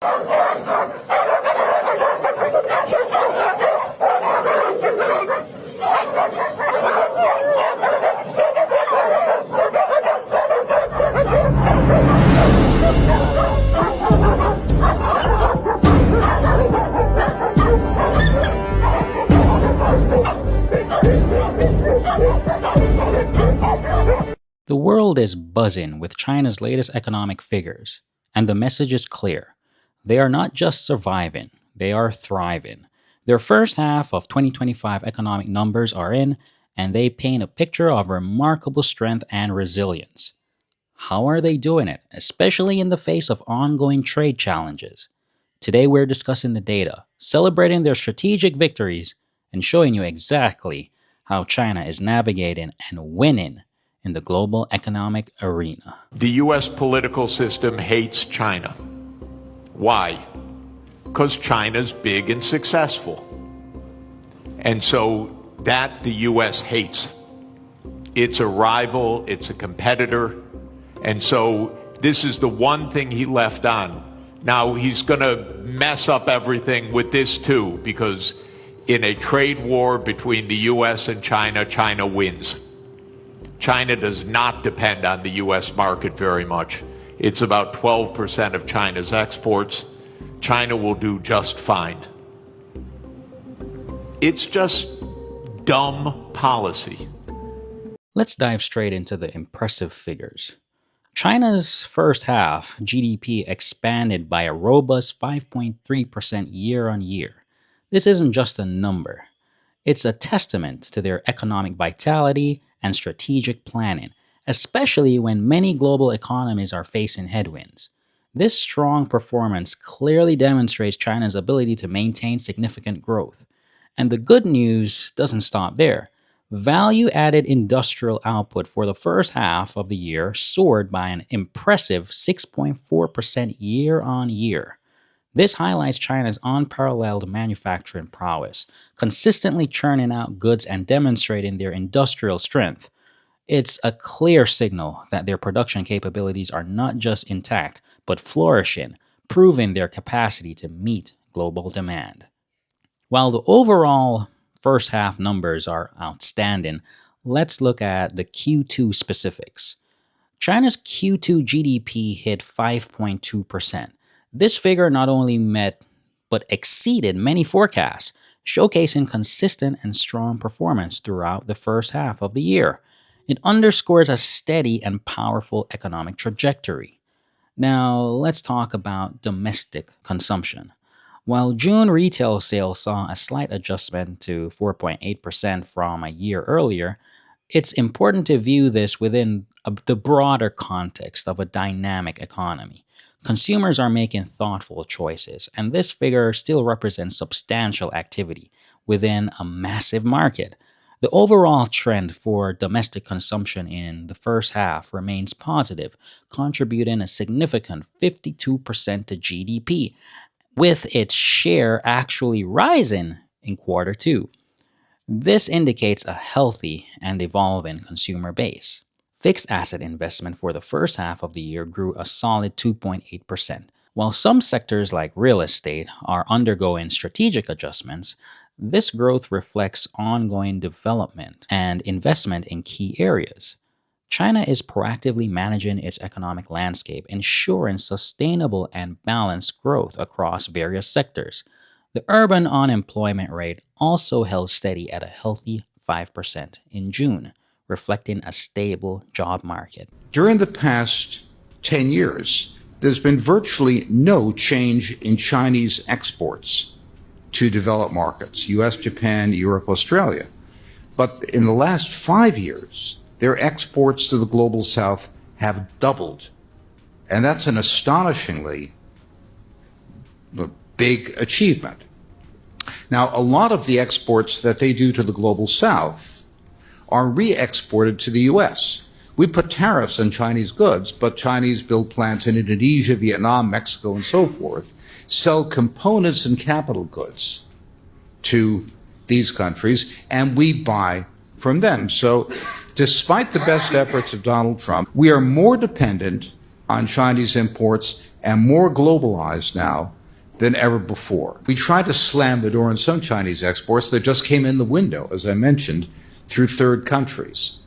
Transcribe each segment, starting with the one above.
The world is buzzing with China's latest economic figures, and the message is clear. They are not just surviving, they are thriving. Their first half of 2025 economic numbers are in, and they paint a picture of remarkable strength and resilience. How are they doing it, especially in the face of ongoing trade challenges? Today we're discussing the data, celebrating their strategic victories, and showing you exactly how China is navigating and winning in the global economic arena. The U.S. political system hates China. Why? Because China's big and successful. And so that the U.S. hates. It's a rival, it's a competitor, and so this is the one thing he left on. Now he's going to mess up everything with this too, because in a trade war between the U.S. and China, China wins. China does not depend on the U.S. market very much. It's about 12% of China's exports. China will do just fine. It's just dumb policy. Let's dive straight into the impressive figures. China's first half GDP expanded by a robust 5.3% year on year. This isn't just a number. It's a testament to their economic vitality and strategic planning, especially when many global economies are facing headwinds. This strong performance clearly demonstrates China's ability to maintain significant growth. And the good news doesn't stop there. Value-added industrial output for the first half of the year soared by an impressive 6.4% year on year. This highlights China's unparalleled manufacturing prowess, consistently churning out goods and demonstrating their industrial strength. It's a clear signal that their production capabilities are not just intact, but flourishing, proving their capacity to meet global demand. While the overall first half numbers are outstanding, let's look at the Q2 specifics. China's Q2 GDP hit 5.2%. This figure not only met but exceeded many forecasts, showcasing consistent and strong performance throughout the first half of the year. It underscores a steady and powerful economic trajectory. Now, let's talk about domestic consumption. While June retail sales saw a slight adjustment to 4.8% from a year earlier, it's important to view this within the broader context of a dynamic economy. Consumers are making thoughtful choices, and this figure still represents substantial activity within a massive market. The overall trend for domestic consumption in the first half remains positive, contributing a significant 52% to GDP, with its share actually rising in quarter two. This indicates a healthy and evolving consumer base. Fixed asset investment for the first half of the year grew a solid 2.8%. While some sectors like real estate are undergoing strategic adjustments, this growth reflects ongoing development and investment in key areas. China is proactively managing its economic landscape, ensuring sustainable and balanced growth across various sectors. The urban unemployment rate also held steady at a healthy 5% in June, reflecting a stable job market. During the past 10 years, there's been virtually no change in Chinese exports to developed markets, US, Japan, Europe, Australia. But in the last 5 years, their exports to the global south have doubled. And that's an astonishingly big achievement. Now, a lot of the exports that they do to the global south are re-exported to the US. We put tariffs on Chinese goods, but Chinese build plants in Indonesia, Vietnam, Mexico, and so forth, sell components and capital goods to these countries, and we buy from them. So despite the best efforts of Donald Trump, we are more dependent on Chinese imports and more globalized now than ever before. We tried to slam the door on some Chinese exports that just came in the window, as I mentioned, through third countries.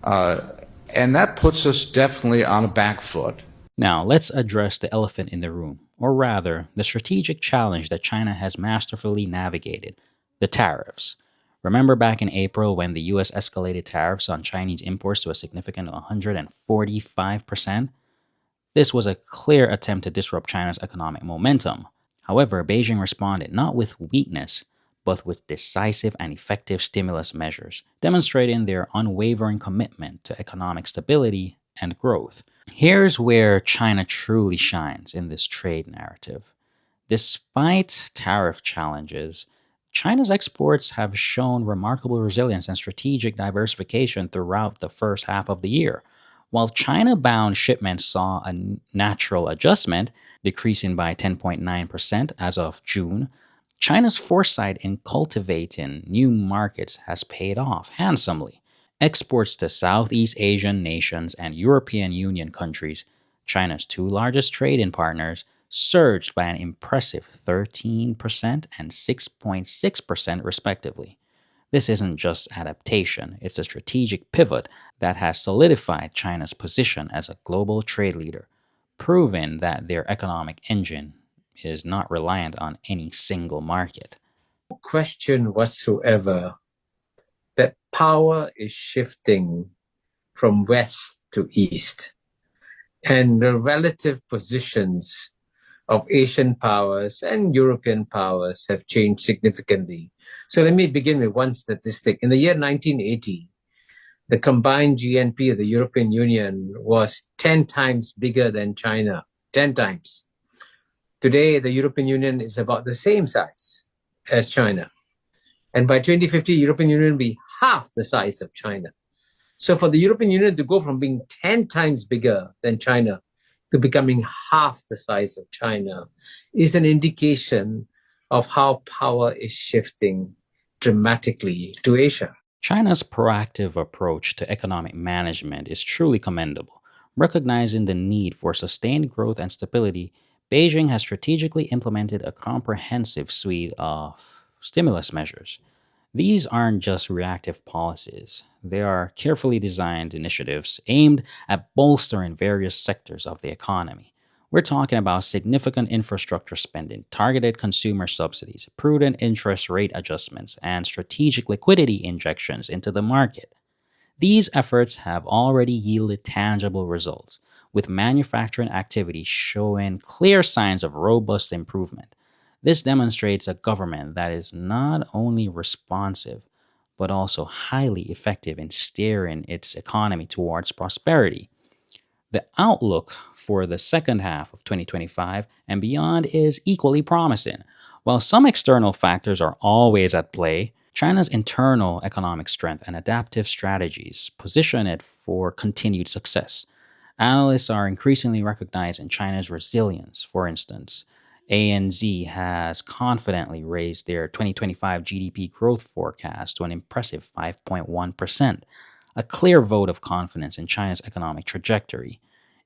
And that puts us definitely on a back foot. Now, let's address the elephant in the room, or rather, the strategic challenge that China has masterfully navigated: the tariffs. Remember back in April when the US escalated tariffs on Chinese imports to a significant 145%? This was a clear attempt to disrupt China's economic momentum. However, Beijing responded not with weakness, but with decisive and effective stimulus measures, demonstrating their unwavering commitment to economic stability and growth. Here's where China truly shines in this trade narrative. Despite tariff challenges, China's exports have shown remarkable resilience and strategic diversification throughout the first half of the year. While China-bound shipments saw a natural adjustment, decreasing by 10.9% as of June, China's foresight in cultivating new markets has paid off handsomely. Exports to Southeast Asian nations and European Union countries, China's two largest trading partners, surged by an impressive 13% and 6.6% respectively. This isn't just adaptation, it's a strategic pivot that has solidified China's position as a global trade leader, proving that their economic engine is not reliant on any single market. No question whatsoever that power is shifting from west to east, and the relative positions of Asian powers and European powers have changed significantly. So let me begin with one statistic. In the year 1980, the combined GNP of the European Union was 10 times bigger than China, 10 times. Today, the European Union is about the same size as China. And by 2050, the European Union will be half the size of China. So for the European Union to go from being 10 times bigger than China to becoming half the size of China is an indication of how power is shifting dramatically to Asia. China's proactive approach to economic management is truly commendable. Recognizing the need for sustained growth and stability, Beijing has strategically implemented a comprehensive suite of stimulus measures. These aren't just reactive policies. They are carefully designed initiatives aimed at bolstering various sectors of the economy. We're talking about significant infrastructure spending, targeted consumer subsidies, prudent interest rate adjustments, and strategic liquidity injections into the market. These efforts have already yielded tangible results, with manufacturing activity showing clear signs of robust improvement. This demonstrates a government that is not only responsive, but also highly effective in steering its economy towards prosperity. The outlook for the second half of 2025 and beyond is equally promising. While some external factors are always at play, China's internal economic strength and adaptive strategies position it for continued success. Analysts are increasingly recognizing China's resilience. For instance, ANZ has confidently raised their 2025 GDP growth forecast to an impressive 5.1%, a clear vote of confidence in China's economic trajectory.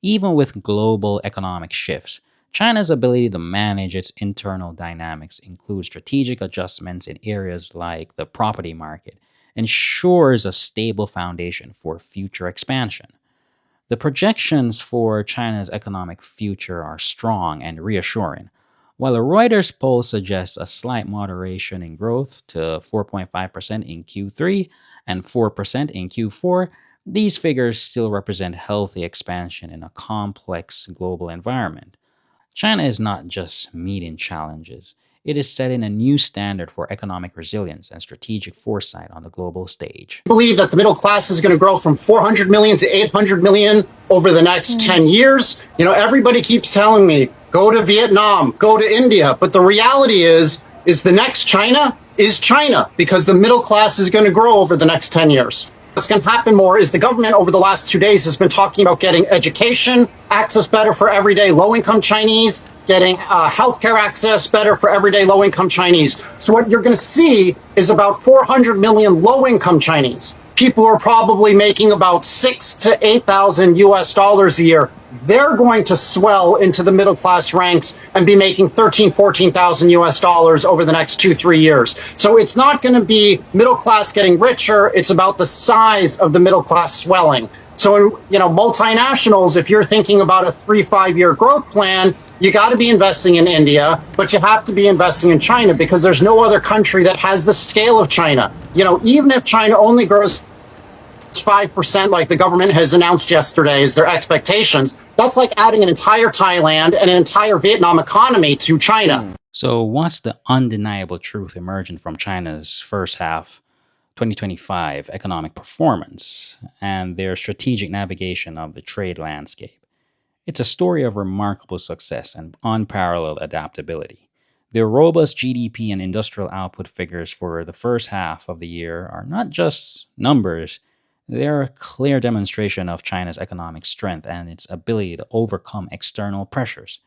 Even with global economic shifts, China's ability to manage its internal dynamics includes strategic adjustments in areas like the property market, ensures a stable foundation for future expansion. The projections for China's economic future are strong and reassuring. While a Reuters poll suggests a slight moderation in growth to 4.5% in Q3 and 4% in Q4, these figures still represent healthy expansion in a complex global environment. China is not just meeting challenges, it is setting a new standard for economic resilience and strategic foresight on the global stage. I believe that the middle class is going to grow from 400 million to 800 million over the next 10 years. You know, everybody keeps telling me, go to Vietnam, go to India. But the reality is the next China is China, because the middle class is going to grow over the next 10 years. What's going to happen more is the government over the last 2 days has been talking about getting education access better for everyday low-income Chinese, getting healthcare access better for everyday low-income Chinese. So what you're going to see is about 400 million low-income Chinese. People who are probably making about $6,000 to $8,000 US a year. they're going to swell into the middle class ranks and be making 14,000 US dollars over the next 2-3 years. So it's not going to be middle class getting richer. It's about the size of the middle class swelling. So, multinationals, if you're thinking about a 3-5 year growth plan, you got to be investing in India, but you have to be investing in China because there's no other country that has the scale of China. Even if China only grows 5%, like the government has announced yesterday is their expectations, that's like adding an entire Thailand and an entire Vietnam economy to China. So what's the undeniable truth emerging from China's first half 2025 economic performance and their strategic navigation of the trade landscape? It's a story of remarkable success and unparalleled adaptability. Their robust GDP and industrial output figures for the first half of the year are not just numbers, they're a clear demonstration of China's economic strength and its ability to overcome external pressures.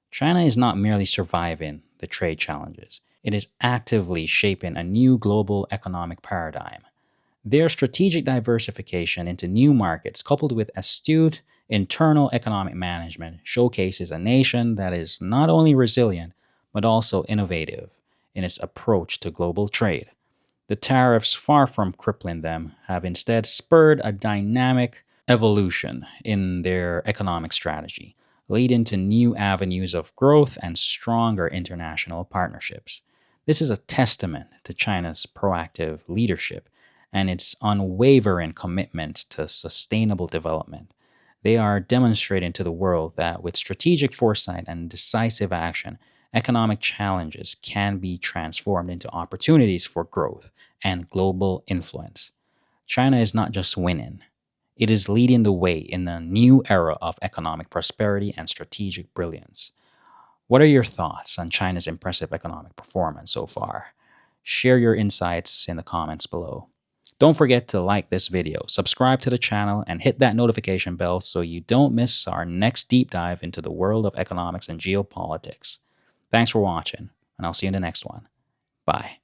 China is not merely surviving the trade challenges, it is actively shaping a new global economic paradigm. Their strategic diversification into new markets, coupled with astute internal economic management, showcases a nation that is not only resilient, but also innovative in its approach to global trade. The tariffs, far from crippling them, have instead spurred a dynamic evolution in their economic strategy, leading to new avenues of growth and stronger international partnerships. This is a testament to China's proactive leadership and its unwavering commitment to sustainable development. They are demonstrating to the world that with strategic foresight and decisive action, economic challenges can be transformed into opportunities for growth and global influence. China is not just winning, it is leading the way in a new era of economic prosperity and strategic brilliance. What are your thoughts on China's impressive economic performance so far? Share your insights in the comments below. Don't forget to like this video, subscribe to the channel, and hit that notification bell so you don't miss our next deep dive into the world of economics and geopolitics. Thanks for watching, and I'll see you in the next one. Bye.